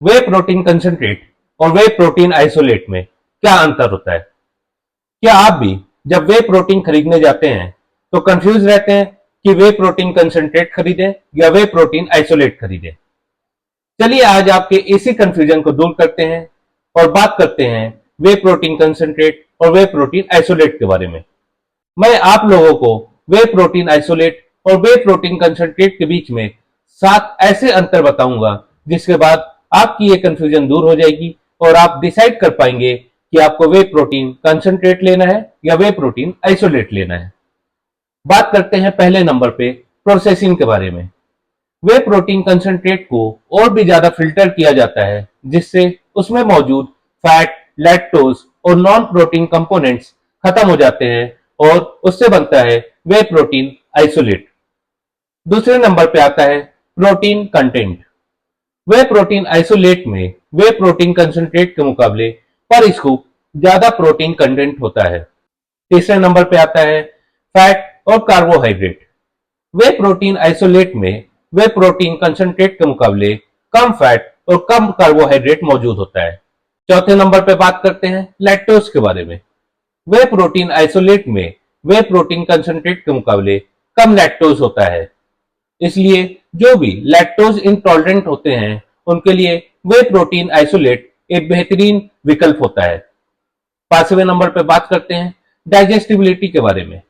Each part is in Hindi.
वे प्रोटीन कंसंट्रेट और वे प्रोटीन आइसोलेट में क्या अंतर होता है? क्या आप भी जब वे प्रोटीन खरीदने जाते हैं तो कंफ्यूज रहते हैं कि वे प्रोटीन कंसंट्रेट खरीदें या वे प्रोटीन आइसोलेट खरीदें? चलिए आज आपके इसी कंफ्यूजन को दूर करते हैं और बात करते हैं वे प्रोटीन कंसंट्रेट और वे प्रोटीन आइसोलेट के बारे में। मैं आप लोगों को वे प्रोटीन आइसोलेट और वे प्रोटीन कंसंट्रेट के बीच में 7 ऐसे अंतर बताऊंगा जिसके बाद आपकी ये कंफ्यूजन दूर हो जाएगी और आप डिसाइड कर पाएंगे कि आपको वे प्रोटीन कंसंट्रेट लेना है या वे प्रोटीन आइसोलेट लेना है। बात करते हैं पहले नंबर पे प्रोसेसिंग के बारे में। वे प्रोटीन कंसंट्रेट को और भी ज्यादा फिल्टर किया जाता है जिससे उसमें मौजूद फैट, लैक्टोज और नॉन प्रोटीन कंपोनेंट्स खत्म हो जाते हैं और उससे बनता है वे प्रोटीन आइसोलेट। दूसरे नंबर पे आता है प्रोटीन कंटेंट। वे प्रोटीन आइसोलेट में वे प्रोटीन कंसंट्रेट के मुकाबले पर स्कूप ज्यादा प्रोटीन कंटेंट होता है। तीसरे नंबर पे आता है फैट और कार्बोहाइड्रेट। वे प्रोटीन आइसोलेट में वे प्रोटीन कंसंट्रेट के मुकाबले कम फैट और कम कार्बोहाइड्रेट मौजूद होता है। चौथे नंबर पे बात करते हैं लैक्टोज के बारे में। वे प्रोटीन आइसोलेट में वे प्रोटीन कंसंट्रेट के मुकाबले कम लैक्टोज होता है, इसलिए जो भी लैक्टोज इंटॉलरेंट होते हैं उनके लिए वे प्रोटीन आइसोलेट एक बेहतरीन विकल्प होता है। पांचवें नंबर पे बात करते हैं डाइजेस्टिबिलिटी के बारे में।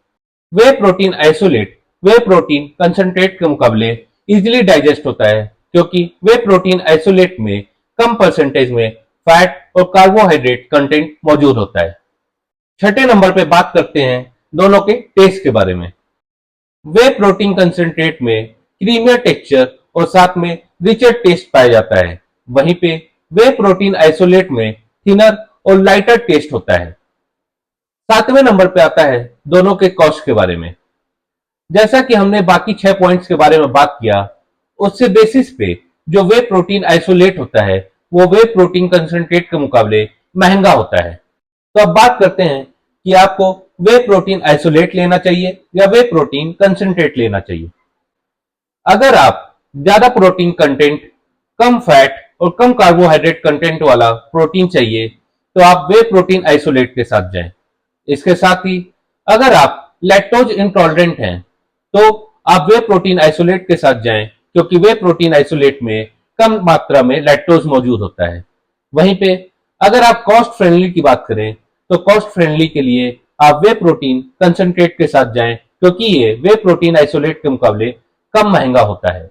Whey protein isolate whey protein concentrate के मुकाबले इजीली डाइजेस्ट होता है क्योंकि वे प्रोटीन आइसोलेट में कम परसेंटेज में फैट और कार्बोहाइड्रेट कंटेंट मौजूद होता है। छठे नंबर पे बात करते हैं दोनों के टेस्ट के बारे में। वे प्रोटीन कंसंट्रेट में क्रीमियर टेक्सचर और साथ में रिचर टेस्ट पाया जाता है, वहीं पे वे प्रोटीन आइसोलेट में थिनर और लाइटर टेस्ट होता है। सातवें नंबर पे आता है दोनों के कॉस्ट के बारे में। जैसा कि हमने बाकी 6 पॉइंट्स के बारे में बात किया, उससे बेसिस पे जो वे प्रोटीन आइसोलेट होता है वो वे प्रोटीन कंसंट्रेट के मुकाबले महंगा होता है। तो अब बात करते हैं कि आपको वे प्रोटीन आइसोलेट लेना चाहिए या वे प्रोटीन कंसंट्रेट लेना चाहिए। अगर आप ज्यादा प्रोटीन कंटेंट, कम फैट और कम कार्बोहाइड्रेट कंटेंट वाला प्रोटीन चाहिए तो आप वे प्रोटीन आइसोलेट के साथ जाएं। इसके साथ ही अगर आप लैक्टोज इंटॉलरेंट हैं तो आप वे प्रोटीन आइसोलेट के साथ जाएं क्योंकि वे प्रोटीन आइसोलेट में कम मात्रा में लैक्टोज मौजूद होता है। वहीं पे अगर आप कॉस्ट फ्रेंडली की बात करें तो कॉस्ट फ्रेंडली के लिए आप वे प्रोटीन कंसंट्रेट के साथ जाएं क्योंकि ये वे प्रोटीन आइसोलेट के मुकाबले कम महंगा होता है।